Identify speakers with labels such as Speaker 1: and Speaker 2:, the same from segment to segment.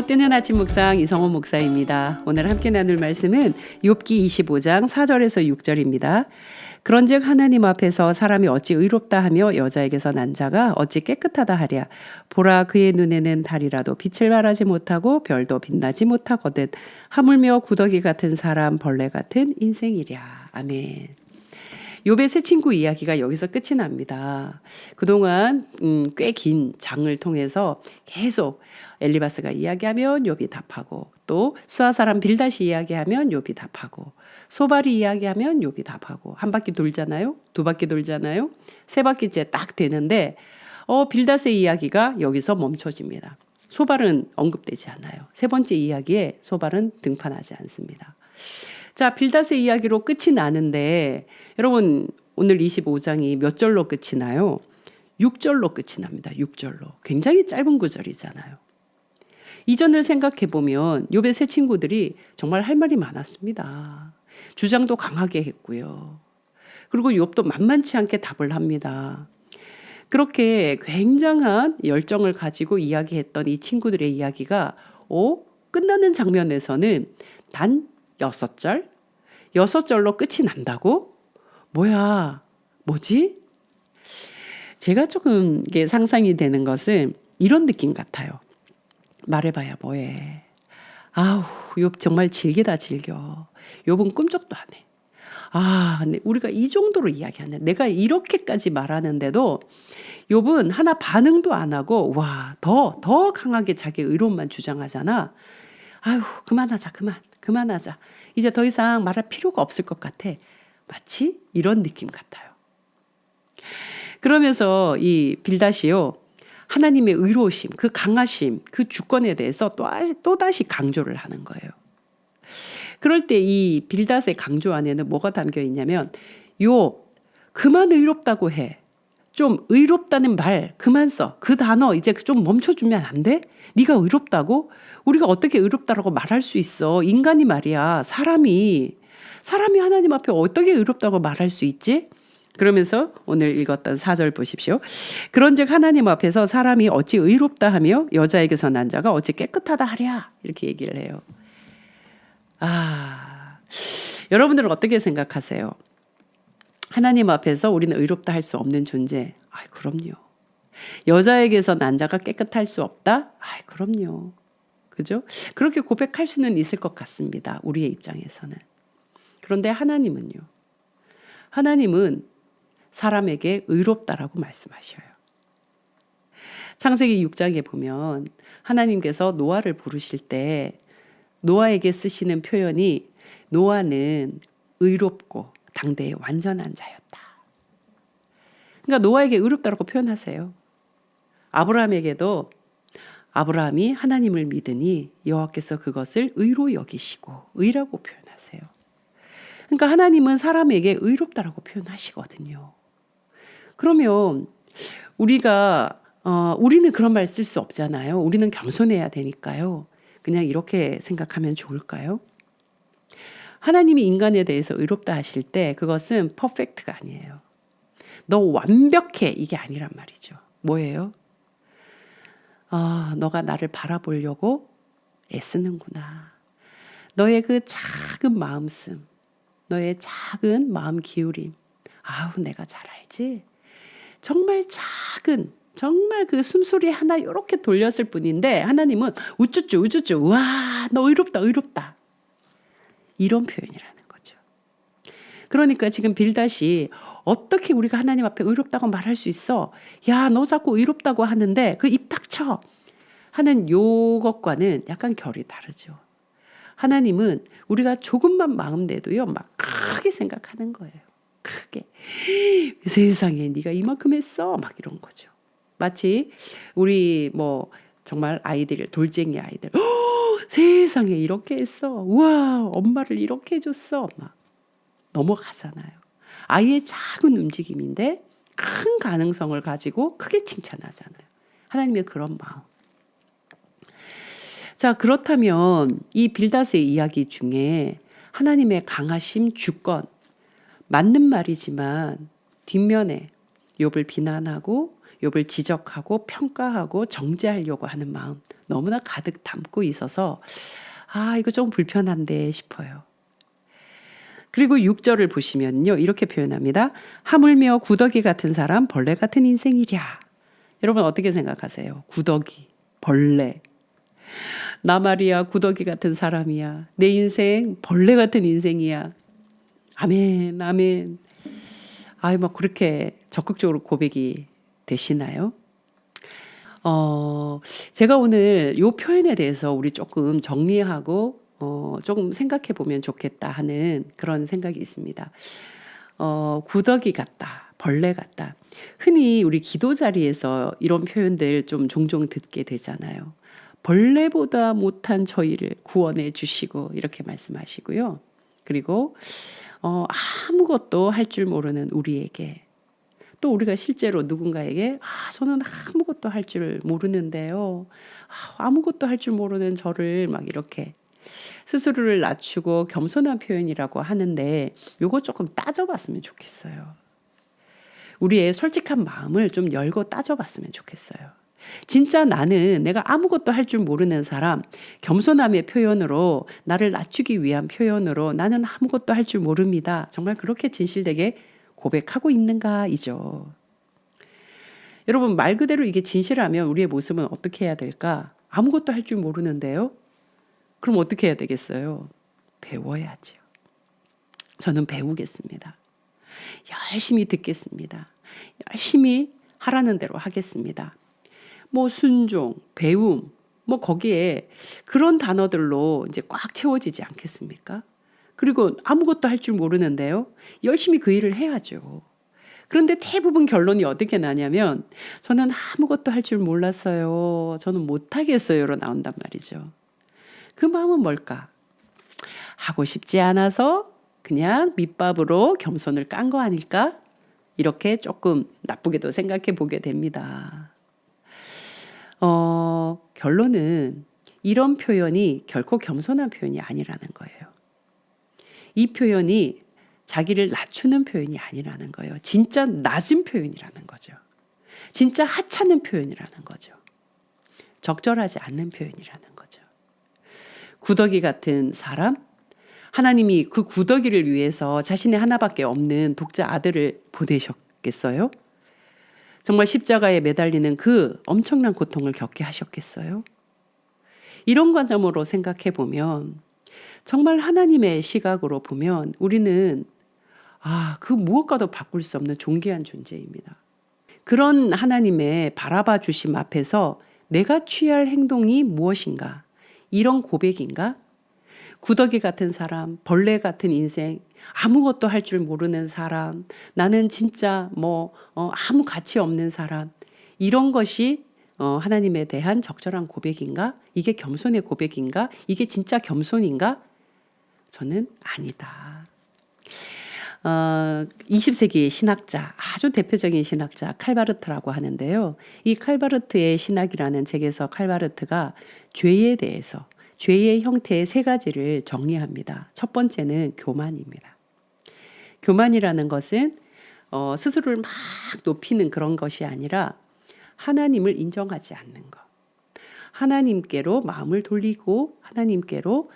Speaker 1: 뜨는 아침 묵상 이성호 목사입니다. 오늘 함께 나눌 말씀은 욥기 25장 4절에서 6절입니다. 그런즉 하나님 앞에서 사람이 어찌 의롭다 하며 여자에게서 난 자가 어찌 깨끗하다 하랴. 보라, 그의 눈에는 달이라도 빛을 발하지 못하고 별도 빛나지 못하거든. 하물며 구더기 같은 사람, 벌레 같은 인생이랴. 아멘. 욥의 세 친구 이야기가 여기서 끝이 납니다. 그동안 꽤 긴 장을 통해서 계속 엘리바스가 이야기하면 욥이 답하고, 또 수아 사람 빌닷이 이야기하면 욥이 답하고, 소발이 이야기하면 욥이 답하고, 한 바퀴 돌잖아요. 두 바퀴 돌잖아요. 세 바퀴째 딱 되는데 빌닷의 이야기가 여기서 멈춰집니다. 소발은 언급되지 않아요. 세 번째 이야기에 소발은 등판하지 않습니다. 자, 빌닷의 이야기로 끝이 나는데 여러분, 오늘 25장이 몇 절로 끝이 나요? 6절로 끝이 납니다. 6절로. 굉장히 짧은 구절이잖아요. 이전을 생각해 보면 욥의 세 친구들이 정말 할 말이 많았습니다. 주장도 강하게 했고요. 그리고 욥도 만만치 않게 답을 합니다. 그렇게 굉장한 열정을 가지고 이야기했던 이 친구들의 이야기가 끝나는 장면에서는 단 6절? 6절로 끝이 난다고? 뭐지? 제가 조금 이게 상상이 되는 것은 이런 느낌 같아요. 말해봐야 뭐해. 아우, 욥 정말 질기다 질겨. 욥은 꿈쩍도 안 해. 근데 우리가 이 정도로 이야기하네. 내가 이렇게까지 말하는데도 욥은 하나 반응도 안 하고 더 강하게 자기 의로움만 주장하잖아. 아유, 그만하자. 이제 더 이상 말할 필요가 없을 것 같아. 마치 이런 느낌 같아요. 그러면서 이 빌닷이요, 하나님의 의로우심, 그 강하심, 그 주권에 대해서 또다시 강조를 하는 거예요. 그럴 때 이 빌닷의 강조 안에는 뭐가 담겨 있냐면, 그만 의롭다고 해. 좀 의롭다는 말 그만 써. 그 단어 이제 좀 멈춰주면 안 돼? 네가 의롭다고? 우리가 어떻게 의롭다라고 말할 수 있어? 인간이 말이야. 사람이 하나님 앞에 어떻게 의롭다고 말할 수 있지? 그러면서 오늘 읽었던 4절 보십시오. 그런즉 하나님 앞에서 사람이 어찌 의롭다 하며 여자에게서 난 자가 어찌 깨끗하다 하랴. 이렇게 얘기를 해요. 여러분들은 어떻게 생각하세요? 하나님 앞에서 우리는 의롭다 할 수 없는 존재. 그럼요. 여자에게서 난 자가 깨끗할 수 없다? 그럼요. 그죠? 그렇게 고백할 수는 있을 것 같습니다. 우리의 입장에서는. 그런데 하나님은요. 하나님은 사람에게 의롭다라고 말씀하셔요. 창세기 6장에 보면 하나님께서 노아를 부르실 때 노아에게 쓰시는 표현이 노아는 의롭고 당대의 완전한 자였다. 그러니까 노아에게 의롭다라고 표현하세요. 아브라함에게도 아브라함이 하나님을 믿으니 여호와께서 그것을 의로 여기시고 의라고 표현하세요. 그러니까 하나님은 사람에게 의롭다라고 표현하시거든요. 그러면 우리는 그런 말 쓸 수 없잖아요. 우리는 겸손해야 되니까요. 그냥 이렇게 생각하면 좋을까요? 하나님이 인간에 대해서 의롭다 하실 때 그것은 퍼펙트가 아니에요. 너 완벽해 이게 아니란 말이죠. 뭐예요? 너가 나를 바라보려고 애쓰는구나. 너의 그 작은 마음씀, 너의 작은 마음 기울임. 내가 잘 알지? 정말 작은, 정말 그 숨소리 하나 이렇게 돌렸을 뿐인데 하나님은 우쭈쭈 와, 너 의롭다. 이런 표현이라는 거죠. 그러니까 지금 빌닷이 어떻게 우리가 하나님 앞에 의롭다고 말할 수 있어? 야, 너 자꾸 의롭다고 하는데 그 입 닥쳐 하는 요것과는 약간 결이 다르죠. 하나님은 우리가 조금만 마음 내도요, 막 크게 생각하는 거예요. 크게. 세상에 네가 이만큼 했어. 막 이런 거죠. 마치 우리 정말 아이들, 돌쟁이 아이들. 세상에 이렇게 했어. 우와, 엄마를 이렇게 해줬어. 막 넘어가잖아요. 아이의 작은 움직임인데 큰 가능성을 가지고 크게 칭찬하잖아요. 하나님의 그런 마음. 자, 그렇다면 이 빌닷의 이야기 중에 하나님의 강하심, 주권, 맞는 말이지만 뒷면에 욥을 비난하고 욥을 지적하고 평가하고 정죄하려고 하는 마음 너무나 가득 담고 있어서 이거 좀 불편한데 싶어요. 그리고 6절을 보시면요. 이렇게 표현합니다. 하물며 구더기 같은 사람 벌레 같은 인생이랴. 여러분 어떻게 생각하세요? 구더기, 벌레. 나 말이야 구더기 같은 사람이야. 내 인생 벌레 같은 인생이야. 아멘, 아멘. 막 그렇게 적극적으로 고백이 되시나요? 제가 오늘 이 표현에 대해서 우리 조금 정리하고 조금 생각해 보면 좋겠다 하는 그런 생각이 있습니다. 구더기 같다, 벌레 같다. 흔히 우리 기도 자리에서 이런 표현들 좀 종종 듣게 되잖아요. 벌레보다 못한 저희를 구원해 주시고 이렇게 말씀하시고요. 그리고 아무것도 할 줄 모르는 우리에게 또 우리가 실제로 누군가에게 저는 아무것도 할 줄 모르는데요. 아무것도 할 줄 모르는 저를 막 이렇게 스스로를 낮추고 겸손한 표현이라고 하는데 요거 조금 따져봤으면 좋겠어요. 우리의 솔직한 마음을 좀 열고 따져봤으면 좋겠어요. 진짜 나는 내가 아무것도 할 줄 모르는 사람, 겸손함의 표현으로 나를 낮추기 위한 표현으로 나는 아무것도 할 줄 모릅니다. 정말 그렇게 진실되게 고백하고 있는가이죠. 여러분 말 그대로 이게 진실하면 우리의 모습은 어떻게 해야 될까? 아무것도 할 줄 모르는데요. 그럼 어떻게 해야 되겠어요? 배워야죠. 저는 배우겠습니다. 열심히 듣겠습니다. 열심히 하라는 대로 하겠습니다. 순종, 배움, 거기에 그런 단어들로 이제 꽉 채워지지 않겠습니까? 그리고 아무것도 할 줄 모르는데요. 열심히 그 일을 해야죠. 그런데 대부분 결론이 어떻게 나냐면 저는 아무것도 할 줄 몰랐어요. 저는 못하겠어요로 나온단 말이죠. 그 마음은 뭘까? 하고 싶지 않아서 그냥 밑밥으로 겸손을 깐 거 아닐까? 이렇게 조금 나쁘게도 생각해 보게 됩니다. 결론은 이런 표현이 결코 겸손한 표현이 아니라는 거예요. 이 표현이 자기를 낮추는 표현이 아니라는 거예요. 진짜 낮은 표현이라는 거죠. 진짜 하찮은 표현이라는 거죠. 적절하지 않는 표현이라는 거죠. 구더기 같은 사람, 하나님이 그 구더기를 위해서 자신의 하나밖에 없는 독자 아들을 보내셨겠어요? 정말 십자가에 매달리는 그 엄청난 고통을 겪게 하셨겠어요? 이런 관점으로 생각해 보면 정말 하나님의 시각으로 보면 우리는 그 무엇과도 바꿀 수 없는 존귀한 존재입니다. 그런 하나님의 바라봐 주심 앞에서 내가 취할 행동이 무엇인가? 이런 고백인가? 구더기 같은 사람, 벌레 같은 인생, 아무것도 할 줄 모르는 사람, 나는 진짜 아무 가치 없는 사람, 이런 것이 하나님에 대한 적절한 고백인가? 이게 겸손의 고백인가? 이게 진짜 겸손인가? 저는 아니다. 20세기 신학자, 아주 대표적인 신학자 칼바르트라고 하는데요. 이 칼바르트의 신학이라는 책에서 칼바르트가 죄에 대해서 죄의 형태의 세 가지를 정리합니다. 첫 번째는 교만입니다. 교만이라는 것은 스스로를 막 높이는 그런 것이 아니라 하나님을 인정하지 않는 것. 하나님께로 마음을 돌리고 하나님께로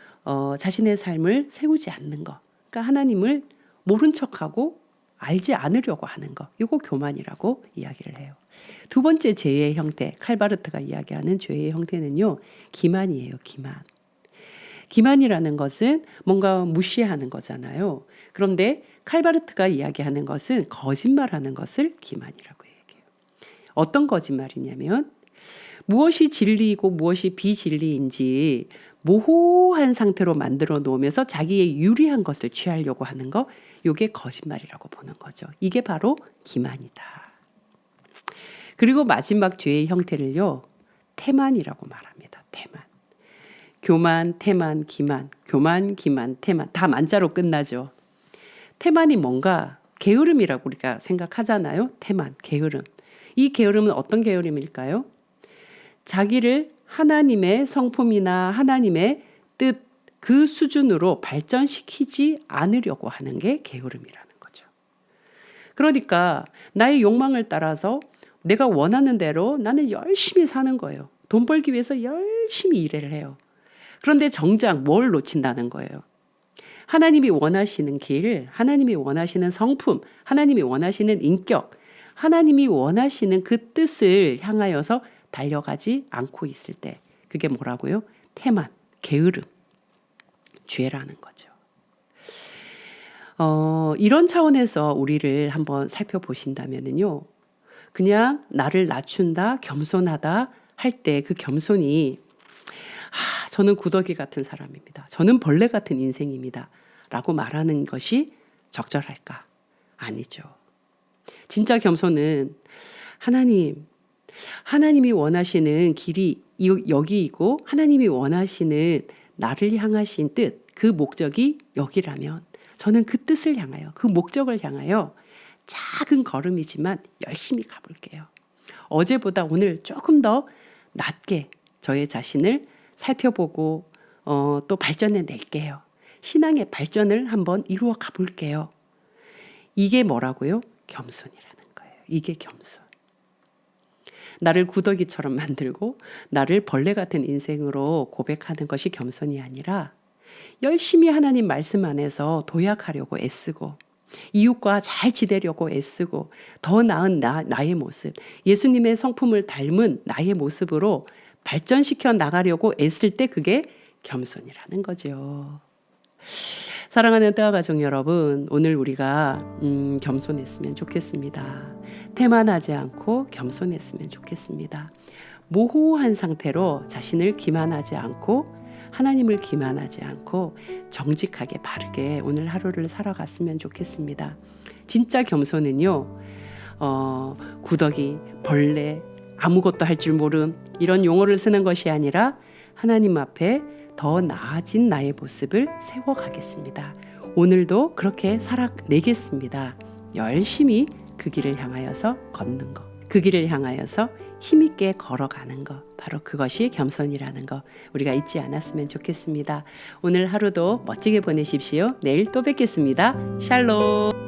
Speaker 1: 자신의 삶을 세우지 않는 것. 그러니까 하나님을 모른 척하고 알지 않으려고 하는 것. 이거 교만이라고 이야기를 해요. 두 번째 죄의 형태, 칼바르트가 이야기하는 죄의 형태는요. 기만이에요. 기만. 기만이라는 것은 뭔가 무시하는 거잖아요. 그런데 칼바르트가 이야기하는 것은 거짓말하는 것을 기만이라고 얘기해요. 어떤 거짓말이냐면 무엇이 진리이고 무엇이 비진리인지 모호한 상태로 만들어 놓으면서 자기의 유리한 것을 취하려고 하는 거, 이게 거짓말이라고 보는 거죠. 이게 바로 기만이다. 그리고 마지막 죄의 형태를요, 태만이라고 말합니다. 태만. 교만, 태만, 기만. 교만, 기만, 태만. 다 만자로 끝나죠. 태만이 뭔가 게으름이라고 우리가 생각하잖아요. 태만, 게으름. 이 게으름은 어떤 게으름일까요? 자기를 하나님의 성품이나 하나님의 뜻 그 수준으로 발전시키지 않으려고 하는 게 게으름이라는 거죠. 그러니까 나의 욕망을 따라서 내가 원하는 대로 나는 열심히 사는 거예요. 돈 벌기 위해서 열심히 일을 해요. 그런데 정작 뭘 놓친다는 거예요. 하나님이 원하시는 길, 하나님이 원하시는 성품, 하나님이 원하시는 인격, 하나님이 원하시는 그 뜻을 향하여서 달려가지 않고 있을 때 그게 뭐라고요? 태만, 게으름, 죄라는 거죠. 이런 차원에서 우리를 한번 살펴보신다면요. 그냥 나를 낮춘다, 겸손하다 할 때 그 겸손이 저는 구더기 같은 사람입니다. 저는 벌레 같은 인생입니다. 라고 말하는 것이 적절할까? 아니죠. 진짜 겸손은 하나님이 원하시는 길이 여기이고 하나님이 원하시는 나를 향하신 뜻, 그 목적이 여기라면 저는 그 뜻을 향하여, 그 목적을 향하여 작은 걸음이지만 열심히 가볼게요. 어제보다 오늘 조금 더 낮게 저의 자신을 살펴보고 또 발전해 낼게요. 신앙의 발전을 한번 이루어 가볼게요. 이게 뭐라고요? 겸손이라는 거예요. 이게 겸손. 나를 구더기처럼 만들고 나를 벌레 같은 인생으로 고백하는 것이 겸손이 아니라 열심히 하나님 말씀 안에서 도약하려고 애쓰고 이웃과 잘 지내려고 애쓰고 더 나은 나의 모습, 예수님의 성품을 닮은 나의 모습으로 발전시켜 나가려고 애쓸 때 그게 겸손이라는 거죠. 사랑하는 뜨아 가족 여러분, 오늘 우리가 겸손했으면 좋겠습니다. 태만하지 않고 겸손했으면 좋겠습니다. 모호한 상태로 자신을 기만하지 않고 하나님을 기만하지 않고 정직하게 바르게 오늘 하루를 살아갔으면 좋겠습니다. 진짜 겸손은요, 구더기, 벌레, 아무것도 할 줄 모름 이런 용어를 쓰는 것이 아니라 하나님 앞에 더 나아진 나의 모습을 세워가겠습니다. 오늘도 그렇게 살아내겠습니다. 열심히 그 길을 향하여서 걷는 것, 그 길을 향하여서 힘있게 걸어가는 것, 바로 그것이 겸손이라는 것 우리가 잊지 않았으면 좋겠습니다. 오늘 하루도 멋지게 보내십시오. 내일 또 뵙겠습니다. 샬롬.